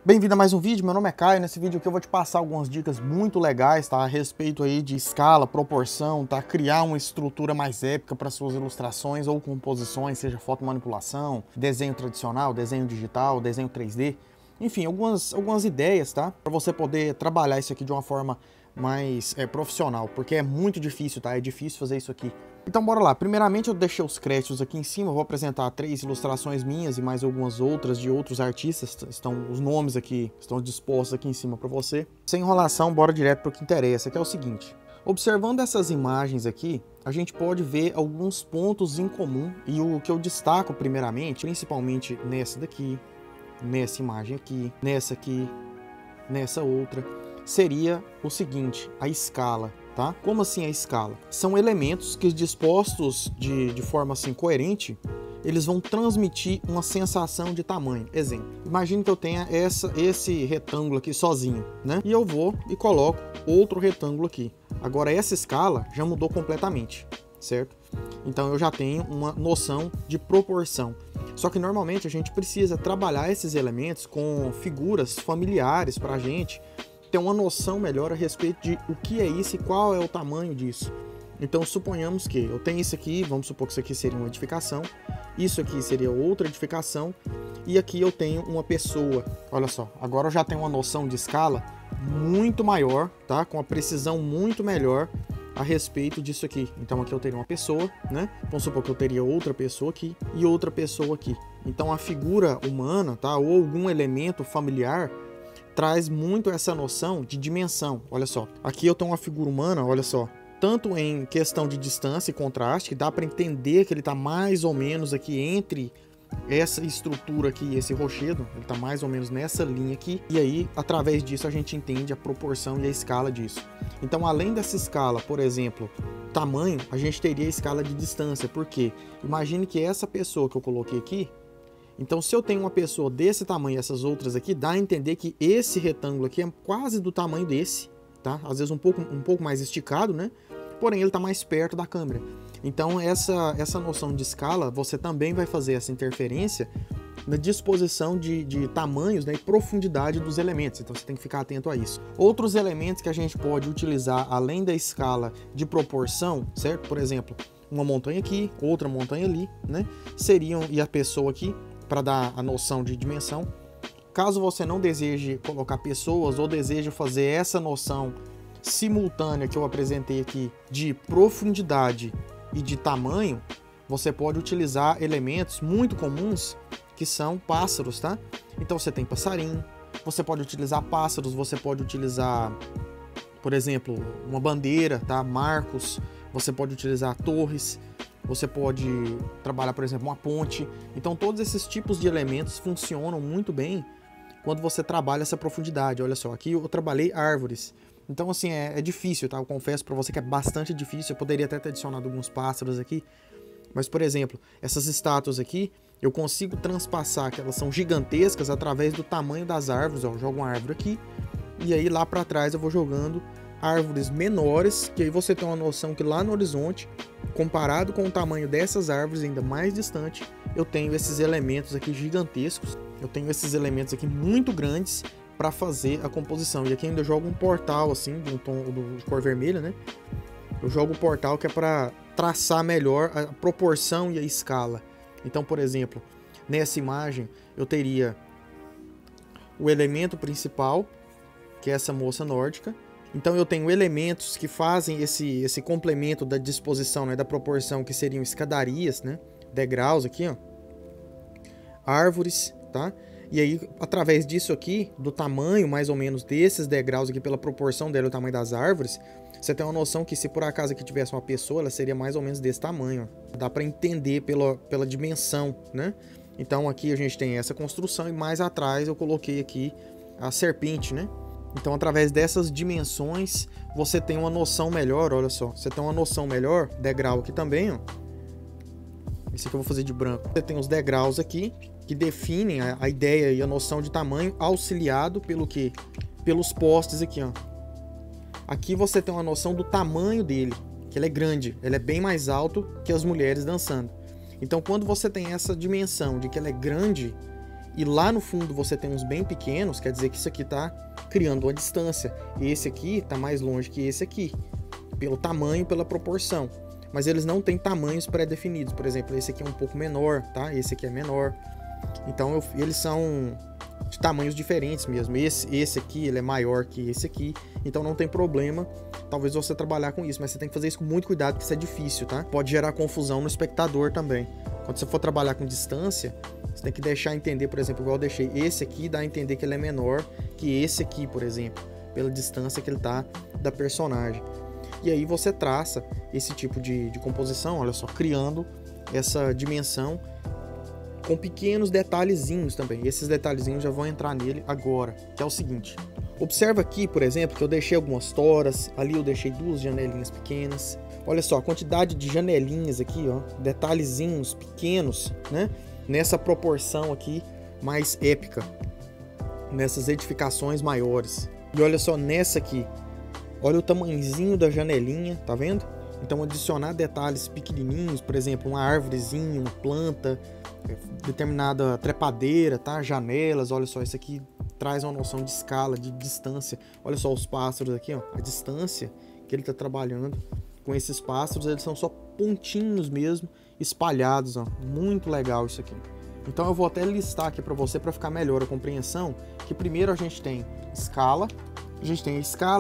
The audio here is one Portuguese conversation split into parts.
Bem-vindo a mais um vídeo, meu nome é Caio. Nesse vídeo aqui eu vou te passar algumas dicas muito legais, tá? A respeito aí de escala, proporção, tá? Criar uma estrutura mais épica para suas ilustrações ou composições, seja fotomanipulação, desenho tradicional, desenho digital, desenho 3D. Enfim, algumas ideias, tá? Para você poder trabalhar isso aqui de uma forma mais profissional, porque é muito difícil, tá? É difícil fazer isso aqui. Então bora lá. Primeiramente eu deixei os créditos aqui em cima, eu vou apresentar 3 ilustrações minhas e mais algumas outras de outros artistas. Os nomes aqui estão dispostos aqui em cima para você. Sem enrolação, bora direto para o que interessa, que é o seguinte. Observando essas imagens aqui, a gente pode ver alguns pontos em comum, e o que eu destaco primeiramente, principalmente nessa daqui, nessa imagem aqui, nessa outra, seria o seguinte: a escala. Tá? Como assim a escala? São elementos que, dispostos de forma assim coerente, eles vão transmitir uma sensação de tamanho. Exemplo, imagine que eu tenha esse retângulo aqui sozinho, né? E eu vou e coloco outro retângulo aqui. Agora essa escala já mudou completamente, certo? Então eu já tenho uma noção de proporção. Só que normalmente a gente precisa trabalhar esses elementos com figuras familiares para a gente ter uma noção melhor a respeito de o que é isso e qual é o tamanho disso. Então suponhamos que eu tenho isso aqui, vamos supor que isso aqui seria uma edificação, isso aqui seria outra edificação, e aqui eu tenho uma pessoa. Olha só, agora eu já tenho uma noção de escala muito maior, tá? Com a precisão muito melhor a respeito disso aqui. Então aqui eu teria uma pessoa, né? Vamos supor que eu teria outra pessoa aqui e outra pessoa aqui. Então a figura humana, tá? Ou algum elemento familiar traz muito essa noção de dimensão. Olha só, aqui eu tenho uma figura humana, olha só, tanto em questão de distância e contraste, que dá para entender que ele está mais ou menos aqui entre essa estrutura aqui e esse rochedo, ele está mais ou menos nessa linha aqui, e aí, através disso, a gente entende a proporção e a escala disso. Então, além dessa escala, por exemplo, tamanho, a gente teria a escala de distância, porque imagine que essa pessoa que eu coloquei aqui, então, se eu tenho uma pessoa desse tamanho e essas outras aqui, dá a entender que esse retângulo aqui é quase do tamanho desse, tá? Às vezes um pouco mais esticado, né? Porém, ele está mais perto da câmera. Então, essa noção de escala, você também vai fazer essa interferência na disposição de tamanhos, né, e profundidade dos elementos. Então, você tem que ficar atento a isso. Outros elementos que a gente pode utilizar, além da escala de proporção, certo? Por exemplo, uma montanha aqui, outra montanha ali, né? E a pessoa aqui, para dar a noção de dimensão. Caso você não deseje colocar pessoas ou deseje fazer essa noção simultânea que eu apresentei aqui de profundidade e de tamanho, você pode utilizar elementos muito comuns que são pássaros, tá? Então você tem passarinho, você pode utilizar pássaros, você pode utilizar, por exemplo, uma bandeira, tá? Marcos, você pode utilizar torres, você pode trabalhar, por exemplo, uma ponte. Então todos esses tipos de elementos funcionam muito bem quando você trabalha essa profundidade. Olha só, aqui eu trabalhei árvores. Então assim, é difícil, tá? Eu confesso para você que é bastante difícil. Eu poderia até ter adicionado alguns pássaros aqui. Mas, por exemplo, essas estátuas aqui, eu consigo transpassar que elas são gigantescas através do tamanho das árvores. Ó, eu jogo uma árvore aqui e aí lá para trás eu vou jogando árvores menores, que aí você tem uma noção que lá no horizonte, comparado com o tamanho dessas árvores ainda mais distante, eu tenho esses elementos aqui gigantescos, eu tenho esses elementos aqui muito grandes para fazer a composição. E aqui ainda eu jogo um portal assim, de um tom de cor vermelha, né? Eu jogo o portal que é para traçar melhor a proporção e a escala. Então, por exemplo, nessa imagem eu teria o elemento principal, que é essa moça nórdica. Então eu tenho elementos que fazem esse complemento da disposição, né, da proporção, que seriam escadarias, né, degraus aqui, ó, árvores, tá? E aí, através disso aqui, do tamanho mais ou menos desses degraus aqui, pela proporção dela, o tamanho das árvores, você tem uma noção que se por acaso aqui tivesse uma pessoa, ela seria mais ou menos desse tamanho, ó. Dá para entender pela dimensão, né? Então aqui a gente tem essa construção e mais atrás eu coloquei aqui a serpente, né? Então, através dessas dimensões, você tem uma noção melhor, olha só. Você tem uma noção melhor, degrau aqui também, ó. Esse aqui eu vou fazer de branco. Você tem os degraus aqui, que definem a ideia e a noção de tamanho, auxiliado pelo quê? Pelos postes aqui, ó. Aqui você tem uma noção do tamanho dele, que ele é grande. Ele é bem mais alto que as mulheres dançando. Então, quando você tem essa dimensão de que ela é grande, e lá no fundo você tem uns bem pequenos, quer dizer que isso aqui tá criando uma distância. Esse aqui tá mais longe que esse aqui, pelo tamanho, pela proporção. Mas eles não têm tamanhos pré-definidos. Por exemplo, esse aqui é um pouco menor, tá? Esse aqui é menor. Então eles são de tamanhos diferentes mesmo. Esse aqui ele é maior que esse aqui, então não tem problema talvez você trabalhar com isso, mas você tem que fazer isso com muito cuidado, porque isso é difícil, tá? Pode gerar confusão no espectador também. Quando você for trabalhar com distância, você tem que deixar entender, por exemplo, igual eu deixei esse aqui, dá a entender que ele é menor que esse aqui, por exemplo, pela distância que ele tá da personagem. E aí você traça esse tipo de composição, olha só, criando essa dimensão com pequenos detalhezinhos também. E esses detalhezinhos já vão entrar nele agora, que é o seguinte. Observa aqui, por exemplo, que eu deixei algumas toras, ali eu deixei duas janelinhas pequenas. Olha só, a quantidade de janelinhas aqui, ó, detalhezinhos pequenos, né? Nessa proporção aqui mais épica, nessas edificações maiores. E olha só nessa aqui, olha o tamanhozinho da janelinha, tá vendo? Então adicionar detalhes pequenininhos, por exemplo, uma árvorezinha, uma planta, determinada trepadeira, tá? Janelas, olha só, isso aqui traz uma noção de escala, de distância. Olha só os pássaros aqui, ó, a distância que ele está trabalhando com esses pássaros, eles são só pontinhos mesmo, espalhados, ó. Muito legal isso aqui. Então eu vou até listar aqui para você para ficar melhor a compreensão, que primeiro a gente tem escala,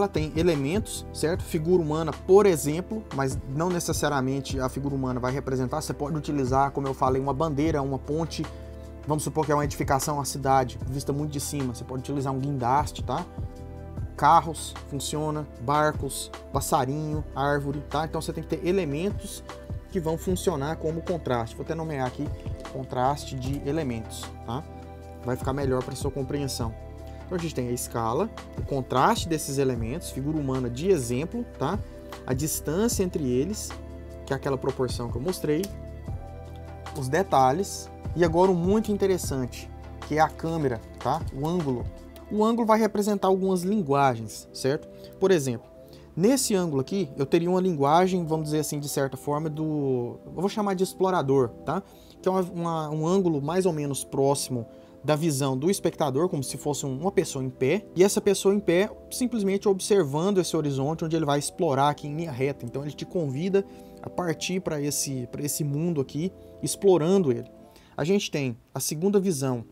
tem elementos, certo? Figura humana, por exemplo, mas não necessariamente a figura humana vai representar. Você pode utilizar, como eu falei, uma bandeira, uma ponte. Vamos supor que é uma edificação, uma cidade, vista muito de cima. Você pode utilizar um guindaste, tá? Carros, funciona, barcos, passarinho, árvore, tá? Então você tem que ter elementos que vão funcionar como contraste. Vou até nomear aqui contraste de elementos, tá? Vai ficar melhor para sua compreensão. Então a gente tem a escala, o contraste desses elementos, figura humana de exemplo, tá? A distância entre eles, que é aquela proporção que eu mostrei, os detalhes, e agora um muito interessante, que é a câmera, tá? O ângulo. O ângulo vai representar algumas linguagens, certo? Por exemplo, nesse ângulo aqui, eu teria uma linguagem, vamos dizer assim, de certa forma, eu vou chamar de explorador, tá? Que é um ângulo mais ou menos próximo da visão do espectador, como se fosse uma pessoa em pé, e essa pessoa em pé simplesmente observando esse horizonte onde ele vai explorar aqui em linha reta. Então ele te convida a partir para esse mundo aqui, explorando ele. A gente tem a segunda visão,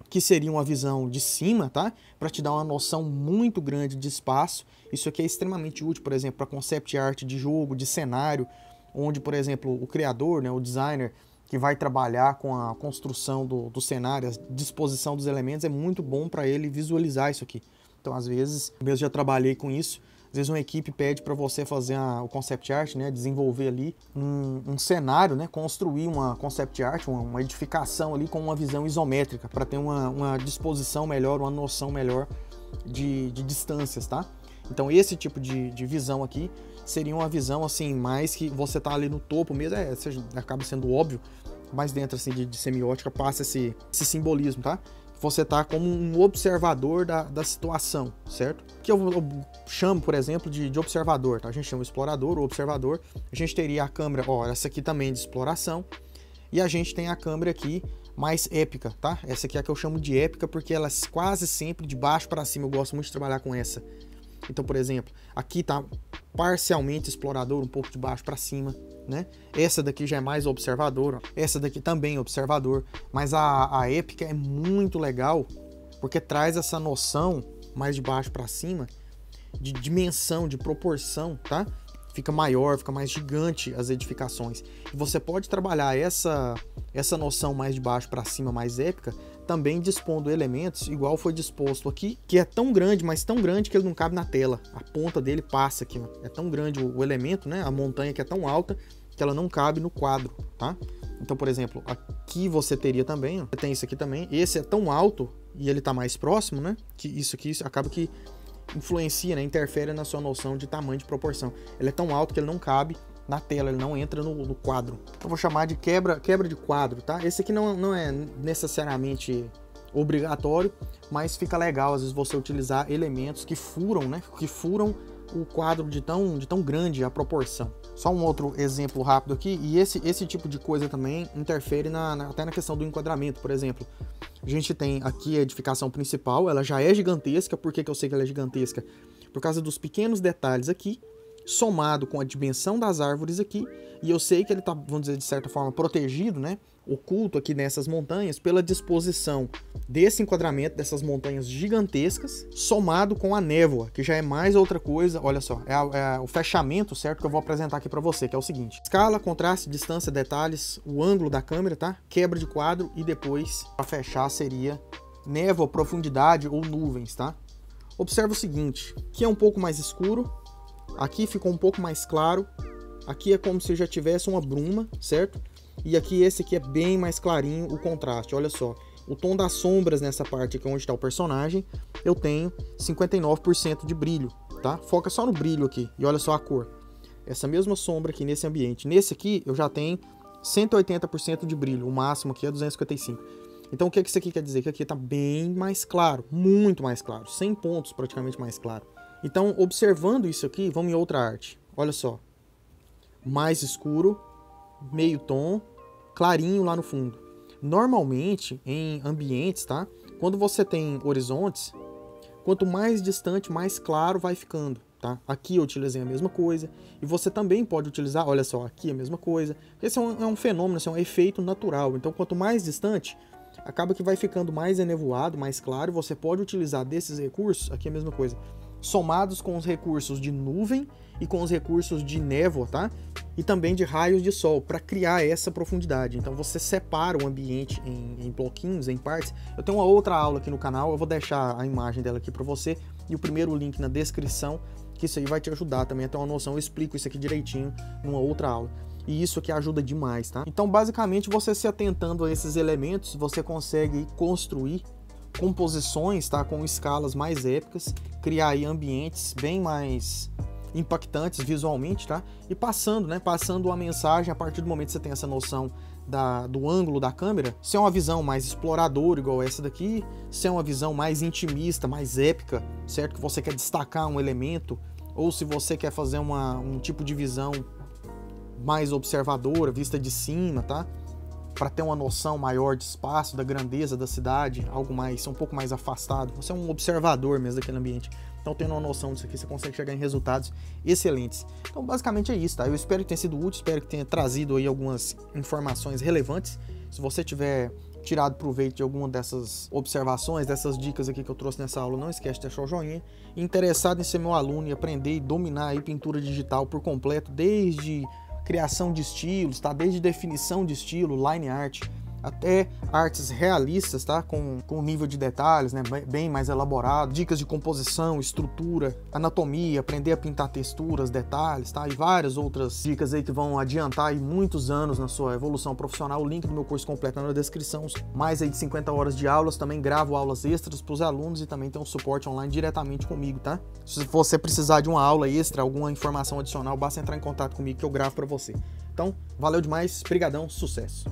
que seria uma visão de cima, tá? Para te dar uma noção muito grande de espaço. Isso aqui é extremamente útil, por exemplo, para concept art de jogo, de cenário, onde, por exemplo, o criador, né, o designer, que vai trabalhar com a construção do cenário, a disposição dos elementos, é muito bom para ele visualizar isso aqui. Então, às vezes, eu mesmo já trabalhei com isso, às vezes uma equipe pede para você fazer o concept art, né, desenvolver ali um cenário, né, construir uma concept art, uma edificação ali com uma visão isométrica, para ter uma disposição melhor, uma noção melhor de distâncias, tá? Então esse tipo de visão aqui seria uma visão assim, mais que você tá ali no topo mesmo, acaba sendo óbvio, mas dentro assim de semiótica passa esse simbolismo, tá? Você tá como um observador da situação, certo? Que eu chamo, por exemplo, de observador, tá? A gente chama explorador ou observador. A gente teria a câmera, ó, essa aqui também de exploração, e a gente tem a câmera aqui mais épica, tá? Essa aqui é a que eu chamo de épica porque ela é quase sempre de baixo para cima, eu gosto muito de trabalhar com essa. Então, por exemplo, aqui tá parcialmente explorador, um pouco de baixo para cima, né? Essa daqui já é mais observador, essa daqui também é observador, mas a épica é muito legal porque traz essa noção mais de baixo para cima, de dimensão, de proporção, tá? Fica maior, fica mais gigante as edificações. E você pode trabalhar essa noção mais de baixo para cima, mais épica, também dispondo elementos, igual foi disposto aqui, que é tão grande, mas tão grande que ele não cabe na tela. A ponta dele passa aqui, ó. É tão grande o elemento, né? A montanha que é tão alta que ela não cabe no quadro, tá? Então, por exemplo, aqui você teria também, ó, tem isso aqui também. Esse é tão alto e ele tá mais próximo, né? Que isso aqui acaba que influencia, né? Interfere na sua noção de tamanho, de proporção. Ele é tão alto que ele não cabe na tela, ele não entra no quadro. Eu vou chamar de quebra de quadro, tá? Esse aqui não é necessariamente obrigatório, mas fica legal às vezes você utilizar elementos que furam, né? Que furam o quadro de tão grande a proporção. Só um outro exemplo rápido aqui, e esse tipo de coisa também interfere até na questão do enquadramento. Por exemplo, a gente tem aqui a edificação principal, ela já é gigantesca. Por que eu sei que ela é gigantesca? Por causa dos pequenos detalhes aqui, somado com a dimensão das árvores aqui, e eu sei que ele está, vamos dizer, de certa forma protegido, né, oculto aqui nessas montanhas, pela disposição desse enquadramento, dessas montanhas gigantescas, somado com a névoa, que já é mais outra coisa. Olha só, é o fechamento, certo, que eu vou apresentar aqui para você, que é o seguinte: escala, contraste, distância, detalhes, o ângulo da câmera, tá? Quebra de quadro, e depois, para fechar, seria névoa, profundidade ou nuvens, tá? Observa o seguinte, aqui é um pouco mais escuro, aqui ficou um pouco mais claro, aqui é como se já tivesse uma bruma, certo? E aqui esse aqui é bem mais clarinho o contraste, olha só. O tom das sombras nessa parte aqui onde está o personagem, eu tenho 59% de brilho, tá? Foca só no brilho aqui e olha só a cor. Essa mesma sombra aqui nesse ambiente. Nesse aqui eu já tenho 180% de brilho, o máximo aqui é 255. Então o que isso aqui quer dizer? Que aqui está bem mais claro, muito mais claro, 100 pontos praticamente mais claro. Então, observando isso aqui, vamos em outra arte. Olha só. Mais escuro, meio tom, clarinho lá no fundo. Normalmente, em ambientes, tá? Quando você tem horizontes, quanto mais distante, mais claro vai ficando, tá? Aqui eu utilizei a mesma coisa. E você também pode utilizar, olha só, aqui a mesma coisa. Esse é um fenômeno, esse é um efeito natural. Então, quanto mais distante, acaba que vai ficando mais enevoado, mais claro. Você pode utilizar desses recursos, aqui a mesma coisa, somados com os recursos de nuvem e com os recursos de névoa, tá? E também de raios de sol, para criar essa profundidade. Então você separa o ambiente em bloquinhos, em partes. Eu tenho uma outra aula aqui no canal, eu vou deixar a imagem dela aqui para você e o primeiro link na descrição, que isso aí vai te ajudar também a ter uma noção. Eu explico isso aqui direitinho numa outra aula. E isso aqui ajuda demais, tá? Então basicamente você se atentando a esses elementos, você consegue construir composições, tá, com escalas mais épicas, criar aí ambientes bem mais impactantes visualmente, tá? E passando a mensagem a partir do momento que você tem essa noção do ângulo da câmera, se é uma visão mais exploradora igual essa daqui, se é uma visão mais intimista, mais épica, certo? Que você quer destacar um elemento, ou se você quer fazer um tipo de visão mais observadora, vista de cima, tá? Para ter uma noção maior de espaço, da grandeza da cidade, algo mais, um pouco mais afastado. Você é um observador mesmo daquele ambiente. Então, tendo uma noção disso aqui, você consegue chegar em resultados excelentes. Então, basicamente é isso, tá? Eu espero que tenha sido útil, espero que tenha trazido aí algumas informações relevantes. Se você tiver tirado proveito de alguma dessas observações, dessas dicas aqui que eu trouxe nessa aula, não esquece de deixar o joinha. E interessado em ser meu aluno e aprender e dominar aí pintura digital por completo, desde criação de estilos, tá? Desde definição de estilo, line art, até artes realistas, tá? Com nível de detalhes, né? Bem mais elaborado, dicas de composição, estrutura, anatomia, aprender a pintar texturas, detalhes, tá? E várias outras dicas aí que vão adiantar aí muitos anos na sua evolução profissional. O link do meu curso completo na descrição. Mais aí de 50 horas de aulas, também gravo aulas extras para os alunos e também tem um suporte online diretamente comigo, tá? Se você precisar de uma aula extra, alguma informação adicional, basta entrar em contato comigo que eu gravo para você. Então, valeu demais, brigadão, sucesso!